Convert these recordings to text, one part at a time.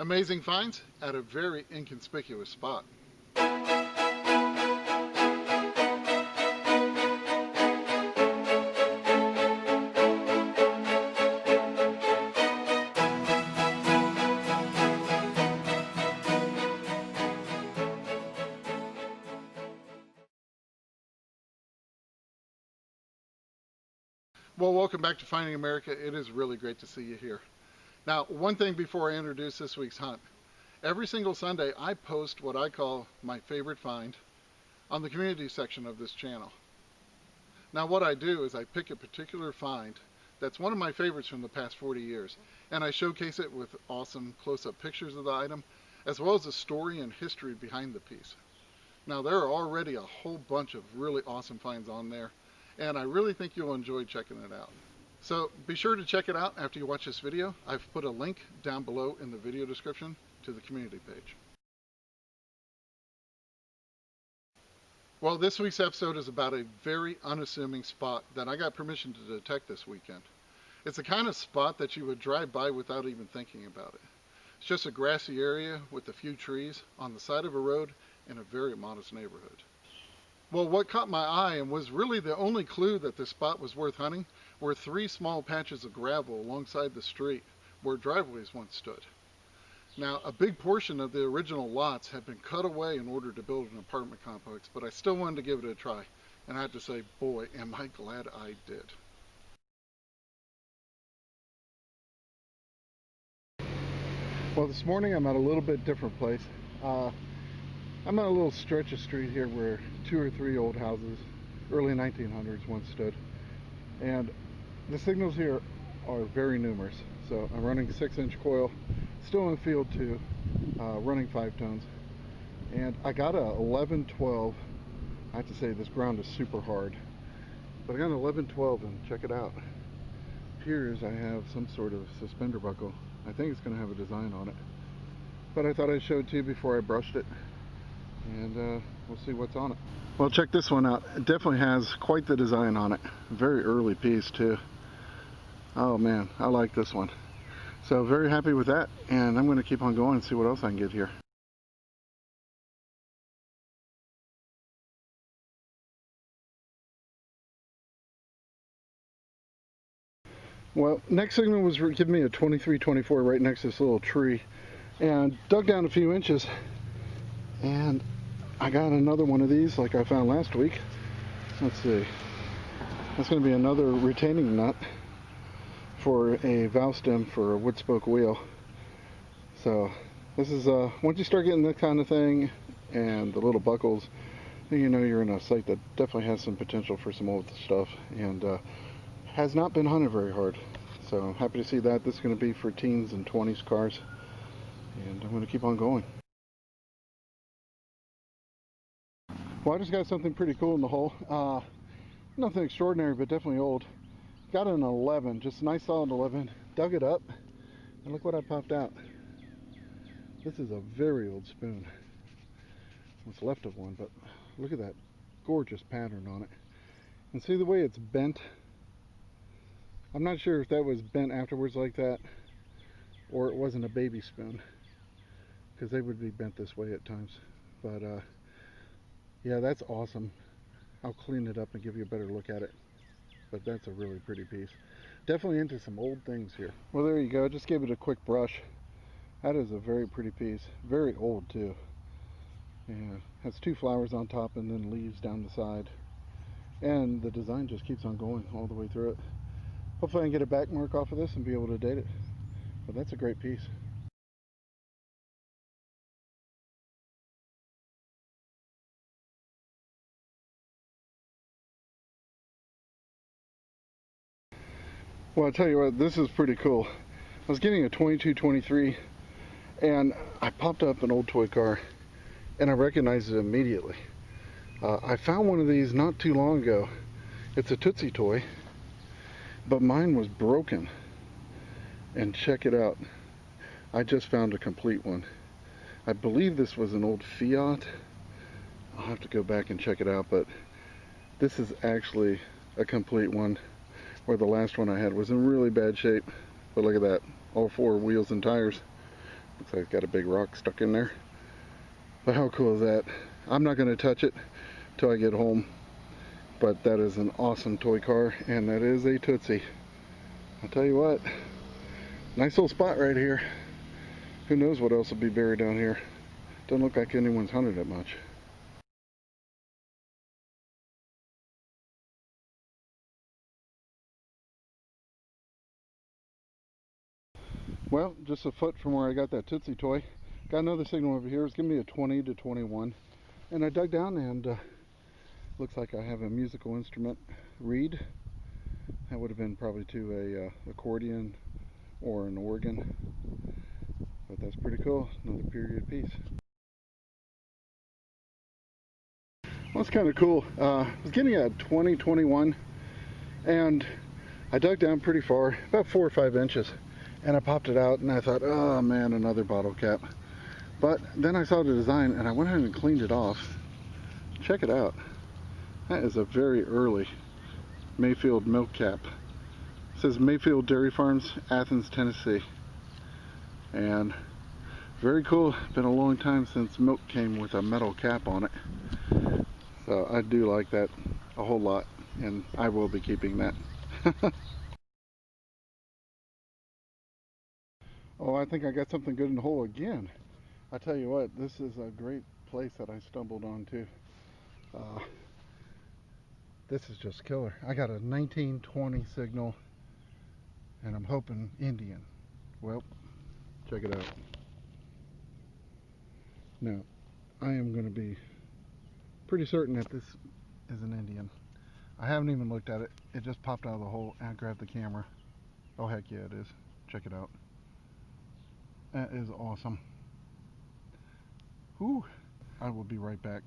Amazing finds at a very inconspicuous spot. Well, welcome back to Finding America. It is really great to see you here. Now, one thing before I introduce this week's hunt. Every single Sunday, I post what I call my favorite find on the community section of this channel. Now, what I do is I pick a particular find that's one of my favorites from the past 40 years, and I showcase it with awesome close-up pictures of the item, as well as the story and history behind the piece. Now, there are already a whole bunch of really awesome finds on there, and I really think you'll enjoy checking it out. So be sure to check it out after you watch this video. I've put a link down below in the video description to the community page. Well, this week's episode is about a very unassuming spot that I got permission to detect this weekend. It's the kind of spot that you would drive by without even thinking about it. It's just a grassy area with a few trees on the side of a road in a very modest neighborhood. Well, what caught my eye and was really the only clue that this spot was worth hunting were 3 small patches of gravel alongside the street where driveways once stood. Now, a big portion of the original lots had been cut away in order to build an apartment complex, but I still wanted to give it a try. And I have to say, boy, am I glad I did. Well, this morning I'm at a little bit different place. I'm on a little stretch of street here where 2 or 3 old houses, early 1900s, once stood. And the signals here are very numerous. So I'm running 6-inch coil, still in field 2, running 5 tones. And I got a 11-12. I have to say this ground is super hard. But I got an 11-12 and check it out. Appears I have some sort of suspender buckle. I think it's going to have a design on it. But I thought I'd show it to you before I brushed it. And we'll see what's on it. Well, check this one out. It definitely has quite the design on it. Very early piece too. Oh man, I like this one. So very happy with that, and I'm going to keep on going and see what else I can get here. Well, next signal was giving me a 23-24 right next to this little tree, and dug down a few inches, and I got another one of these like I found last week. Let's see. That's going to be another retaining nut for a valve stem for a wood spoke wheel. So this is once you start getting this kind of thing and the little buckles, then you know you're in a site that definitely has some potential for some old stuff, and has not been hunted very hard. So I'm happy to see that. This is going to be for teens and 20s cars, and I'm going to keep on going. Well, I just got something pretty cool in the hole. Nothing extraordinary, but definitely old. Got an 11, just a nice solid 11. Dug it up, and look what I popped out. This is a very old spoon. What's left of one, but look at that gorgeous pattern on it. And see the way it's bent? I'm not sure if that was bent afterwards like that, or it wasn't a baby spoon, because they would be bent this way at times. But yeah, that's awesome. I'll clean it up and give you a better look at it. But that's a really pretty piece. Definitely into some old things here. Well, there you go. Just gave it a quick brush. That is a very pretty piece. Very old too. Yeah, has 2 flowers on top and then leaves down the side. And the design just keeps on going all the way through it. Hopefully I can get a back mark off of this and be able to date it. But that's a great piece. Well, I'll tell you what, this is pretty cool. I was getting a 22-23 and I popped up an old toy car and I recognized it immediately. I found one of these not too long ago. It's a Tootsie Toy, but mine was broken. And check it out. I just found a complete one. I believe this was an old Fiat. I'll have to go back and check it out, but this is actually a complete one, where the last one I had was in really bad shape. But look at that, all 4 wheels and tires. Looks like it's got a big rock stuck in there. But how cool is that? I'm not going to touch it till I get home. But that is an awesome toy car, and that is a Tootsie. I'll tell you what, nice little spot right here. Who knows what else will be buried down here. Doesn't look like anyone's hunted it much. Well, just a foot from where I got that Tootsie Toy. Got another signal over here. It's giving me a 20 to 21. And I dug down and looks like I have a musical instrument reed. That would have been probably to a accordion or an organ. But that's pretty cool. Another period piece. Well, that's kind of cool. I was getting a 20, 21, and I dug down pretty far, about 4 or 5 inches, and I popped it out, and I thought, oh man, another bottle cap. But then I saw the design, and I went ahead and cleaned it off. Check it out. That is a very early Mayfield milk cap. It says Mayfield Dairy Farms, Athens, Tennessee. And very cool. Been a long time since milk came with a metal cap on it. So I do like that a whole lot, and I will be keeping that. Oh, I think I got something good in the hole again. I tell you what, this is a great place that I stumbled onto. This is just killer. I got a 1920 signal, and I'm hoping Indian. Well, check it out. Now, I am going to be pretty certain that this is an Indian. I haven't even looked at it. It just popped out of the hole, and I grabbed the camera. Oh, heck yeah, it is. Check it out. That is awesome. Whew. I will be right back.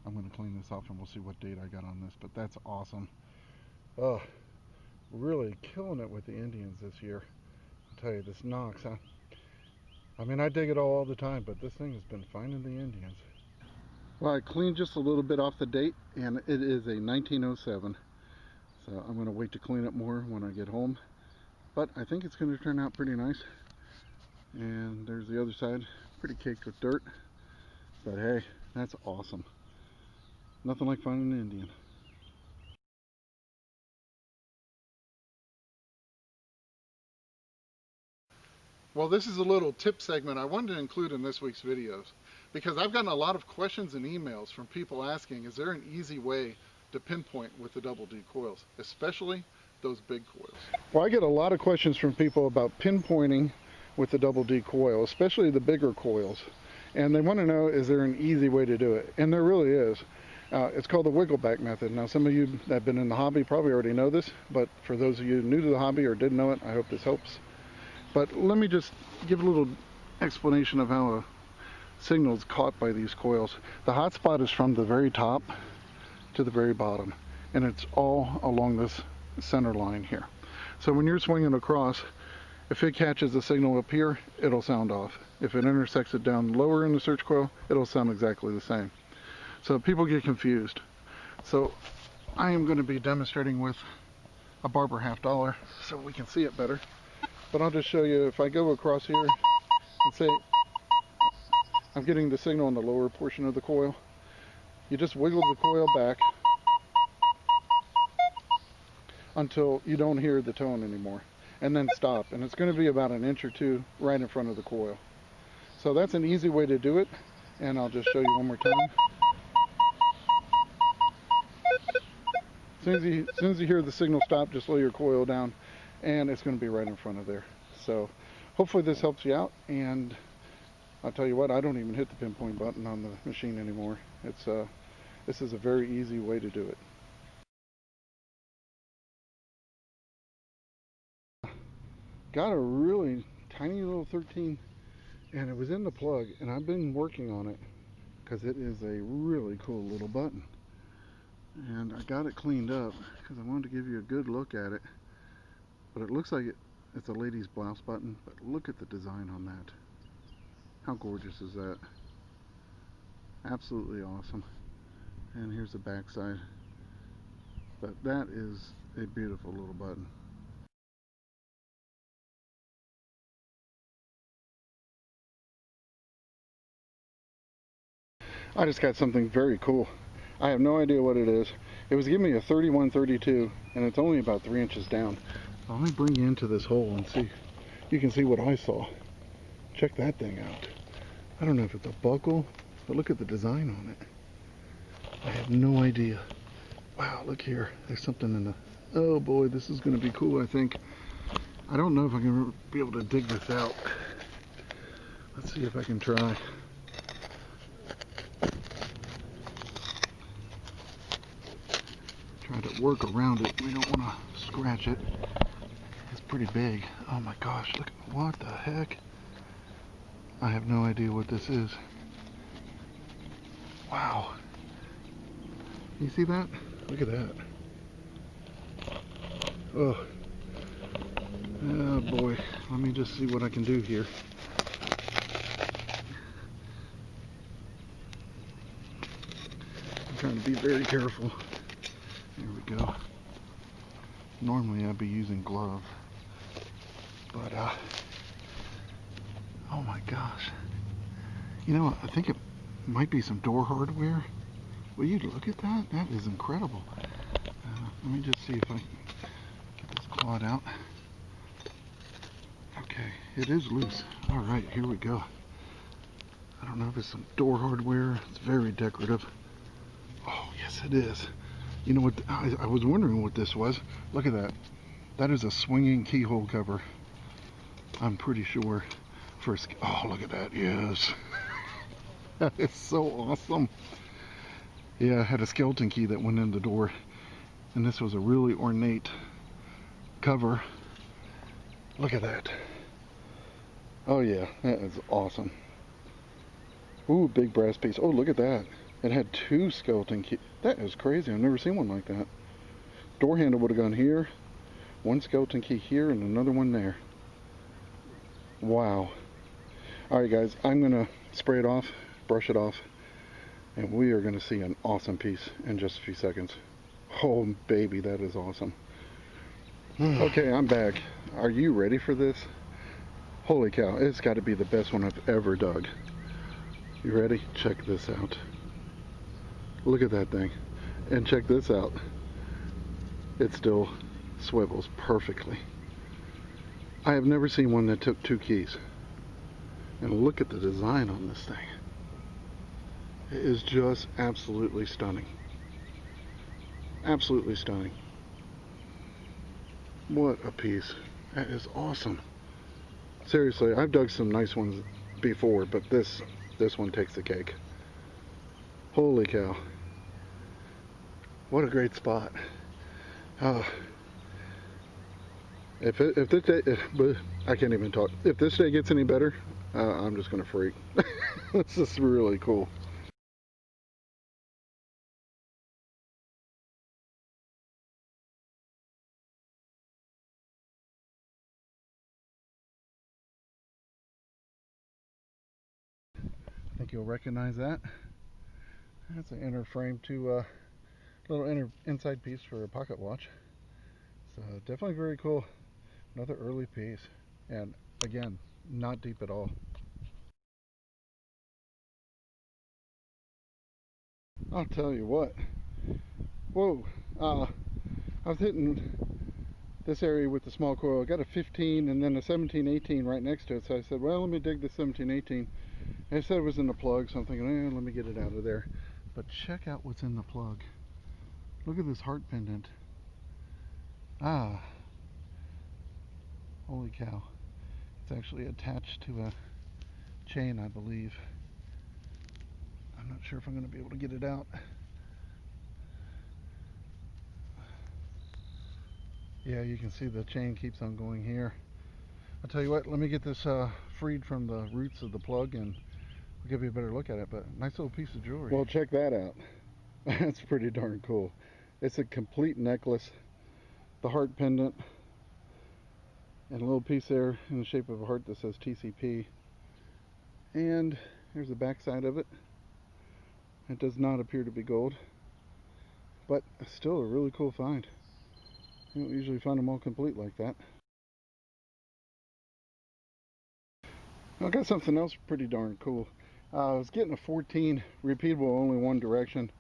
I'm going to clean this off and we'll see what date I got on this, but that's awesome. Oh, really killing it with the Indians this year. I'll tell you, this knocks, huh? I mean, I dig it all the time, but this thing has been finding the Indians. Well, I cleaned just a little bit off the date, and it is a 1907. So I'm going to wait to clean it more when I get home. But I think it's going to turn out pretty nice. And there's the other side, pretty caked with dirt. But hey, that's awesome. Nothing like finding an Indian. Well, this is a little tip segment I wanted to include in this week's videos because I've gotten a lot of questions and emails from people asking, is there an easy way to pinpoint with the double D coils, especially those big coils? Well, I get a lot of questions from people about pinpointing with the double D coil, especially the bigger coils. And they want to know, is there an easy way to do it? And there really is. It's called the wiggle back method. Now, some of you that have been in the hobby probably already know this, but for those of you new to the hobby or didn't know it, I hope this helps. But let me just give a little explanation of how a signal is caught by these coils. The hot spot is from the very top to the very bottom, and it's all along this center line here. So when you're swinging across, if it catches the signal up here, it'll sound off. If it intersects it down lower in the search coil, it'll sound exactly the same. So people get confused. So I am going to be demonstrating with a Barber $half so we can see it better. But I'll just show you, if I go across here and say I'm getting the signal on the lower portion of the coil, you just wiggle the coil back until you don't hear the tone anymore, and then stop. And it's going to be about an inch or two right in front of the coil. So that's an easy way to do it, and I'll just show you one more time. As soon as you hear the signal stop, just lower your coil down, and it's going to be right in front of there. So hopefully this helps you out, and I'll tell you what, I don't even hit the pinpoint button on the machine anymore. This is a very easy way to do it. Got a really tiny little 13, and it was in the plug, and I've been working on it because it is a really cool little button. And I got it cleaned up because I wanted to give you a good look at it. But it looks like it's a lady's blouse button, but look at the design on that. How gorgeous is that? Absolutely awesome. And here's the back side. But that is a beautiful little button. I just got something very cool. I have no idea what it is. It was giving me a 31-32 and it's only about 3 inches down. Let me bring you into this hole and see. You can see what I saw. Check that thing out. I don't know if it's a buckle, but look at the design on it. I have no idea. Wow, look here. There's something in the... Oh boy, this is going to be cool, I think. I don't know if I'm going to be able to dig this out. Let's see if I can try. Try to work around it. We don't want to scratch it. It's pretty big. Oh my gosh, look. What the heck? I have no idea what this is. Wow. You see that? Look at that. Oh. Oh boy. Let me just see what I can do here. I'm trying to be very careful. There we go. Normally I'd be using gloves. But, oh my gosh. You know, I think it might be some door hardware. Will you look at that? That is incredible. Let me just see if I can get this clawed out. Okay, it is loose. All right, here we go. I don't know if it's some door hardware. It's very decorative. Oh, yes it is. You know what? I was wondering what this was. Look at that. That is a swinging keyhole cover. I'm pretty sure. Oh, look at that. Yes. That is so awesome. Yeah, I had a skeleton key that went in the door. And this was a really ornate cover. Look at that. Oh yeah, that is awesome. Ooh, big brass piece. Oh, look at that. It had 2 skeleton keys. That is crazy. I've never seen one like that. Door handle would have gone here. 1 skeleton key here and another one there. Wow. Alright guys, I'm going to spray it off, brush it off, and we are going to see an awesome piece in just a few seconds. Oh baby, that is awesome. Okay, I'm back. Are you ready for this? Holy cow, it's got to be the best one I've ever dug. You ready? Check this out. Look at that thing. And check this out. It still swivels perfectly. I have never seen one that took 2 keys. And look at the design on this thing. It is just absolutely stunning. Absolutely stunning. What a piece. That is awesome. Seriously, I've dug some nice ones before, but this one takes the cake. Holy cow. What a great spot. If this day, I can't even talk. If this day gets any better, I'm just gonna freak. This is really cool. I think you'll recognize that. That's an inner frame to little inside piece for a pocket watch. So definitely very cool. Another early piece, and again, not deep at all. I'll tell you what. Whoa, I was hitting this area with the small coil. I got a 15 and then a 17-18 right next to it. So I said, well, let me dig the 17-18. I said it was in the plug, so I'm thinking, let me get it out of there. But check out what's in the plug. Look at this heart pendant. Ah, holy cow. It's actually attached to a chain, I believe. I'm not sure if I'm going to be able to get it out. Yeah, you can see the chain keeps on going here. I'll tell you what, let me get this freed from the roots of the plug and we'll give you a better look at it. But nice little piece of jewelry. Well, check that out. That's pretty darn cool. It's a complete necklace. The heart pendant and a little piece there in the shape of a heart that says TCP. And here's the back side of it. It does not appear to be gold, but still a really cool find. You don't usually find them all complete like that. I got something else pretty darn cool. I was getting a 14 repeatable, only one direction,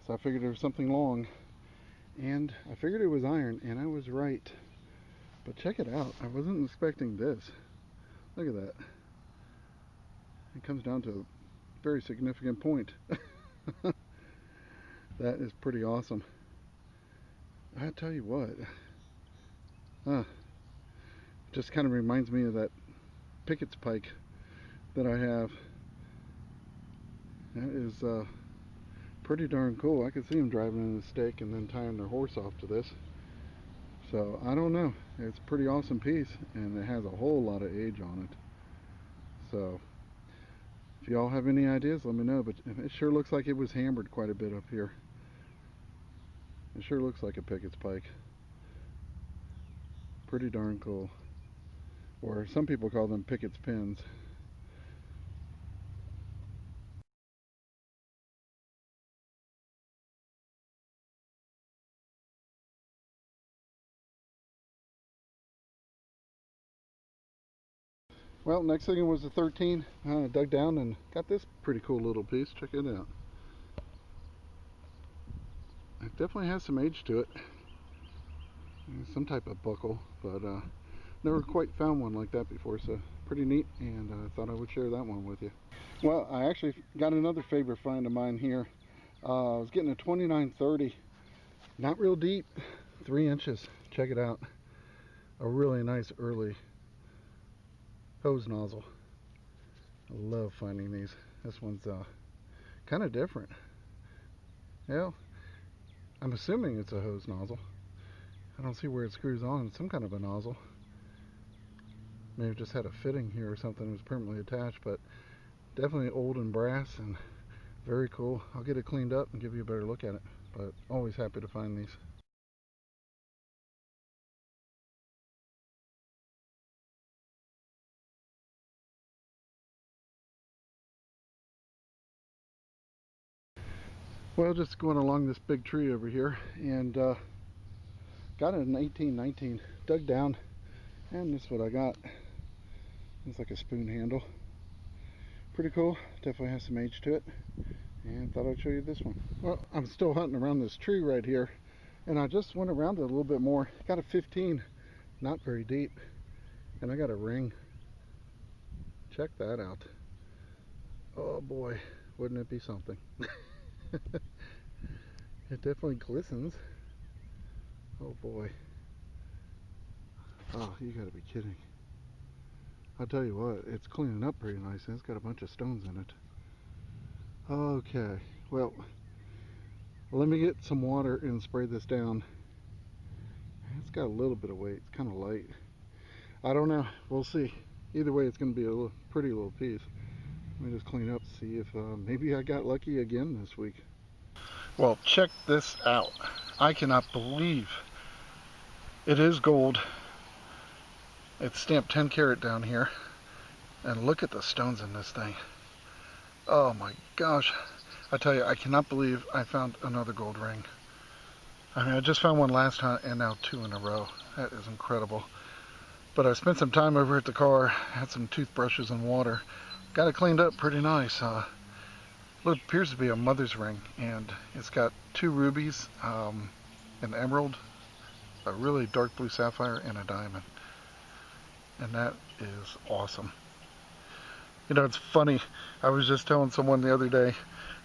so I figured there was something long, and I figured it was iron, and I was right. But check it out, I wasn't expecting this. Look at that. It comes down to a very significant point. That is pretty awesome. I tell you what, just kind of reminds me of that picket's pike that I have. That is pretty darn cool. I could see them driving in the stake and then tying their horse off to this. So I don't know. It's a pretty awesome piece, and it has a whole lot of age on it. So if y'all have any ideas, let me know. But it sure looks like it was hammered quite a bit up here. It sure looks like a picket's pike. Pretty darn cool. Or some people call them picket's pins. Well, next thing was the 13. Dug down and got this pretty cool little piece. Check it out. It definitely has some age to it. Some type of buckle, but never quite found one like that before, so pretty neat, and I thought I would share that one with you. Well, I actually got another favorite find of mine here. I was getting a 2930, not real deep, 3 inches. Check it out. A really nice early hose nozzle. I love finding these. This one's kind of different. Yeah, I'm assuming it's a hose nozzle. I don't see where it screws on. Some kind of a nozzle. Maybe it just had a fitting here or something. It was permanently attached, but definitely old and brass and very cool. I'll get it cleaned up and give you a better look at it, but always happy to find these. Well, just going along this big tree over here, and got it in 1819. Dug down, and this is what I got. It's like a spoon handle. Pretty cool. Definitely has some age to it, and thought I'd show you this one. Well, I'm still hunting around this tree right here, and I just went around it a little bit more. Got a 15, not very deep, and I got a ring. Check that out. Oh boy, wouldn't it be something? It definitely glistens. Oh boy. Oh, you gotta be kidding. I'll tell you what, it's cleaning up pretty nice, and it's got a bunch of stones in it. Okay, well, let me get some water and spray this down. It's got a little bit of weight. It's kind of light. I don't know. We'll see. Either way, it's going to be a pretty little piece. Let me just clean up, see if maybe I got lucky again this week. Well, check this out. I cannot believe it is gold. It's stamped 10 karat down here. And look at the stones in this thing. Oh my gosh. I tell you, I cannot believe I found another gold ring. I mean, I just found one last hunt and now 2 in a row. That is incredible. But I spent some time over at the car, had some toothbrushes and water. Got it cleaned up pretty nice. It appears to be a mother's ring, and it's got 2 rubies, an emerald, a really dark blue sapphire, and a diamond. And that is awesome. You know, it's funny. I was just telling someone the other day,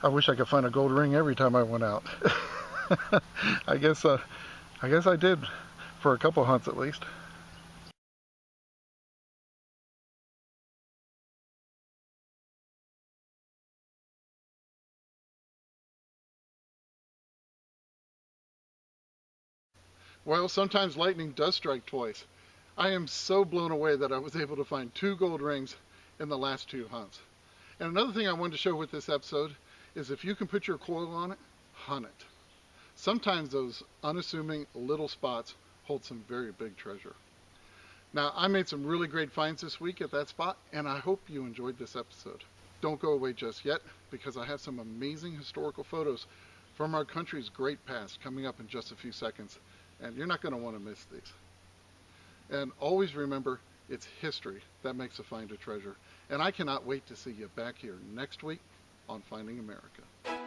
I wish I could find a gold ring every time I went out. I guess I did for a couple hunts at least. Well, sometimes lightning does strike twice. I am so blown away that I was able to find 2 gold rings in the last 2 hunts. And another thing I wanted to show with this episode is if you can put your coil on it, hunt it. Sometimes those unassuming little spots hold some very big treasure. Now, I made some really great finds this week at that spot, and I hope you enjoyed this episode. Don't go away just yet, because I have some amazing historical photos from our country's great past coming up in just a few seconds, and you're not going to want to miss these. And always remember, it's history that makes a find a treasure. And I cannot wait to see you back here next week on Finding America.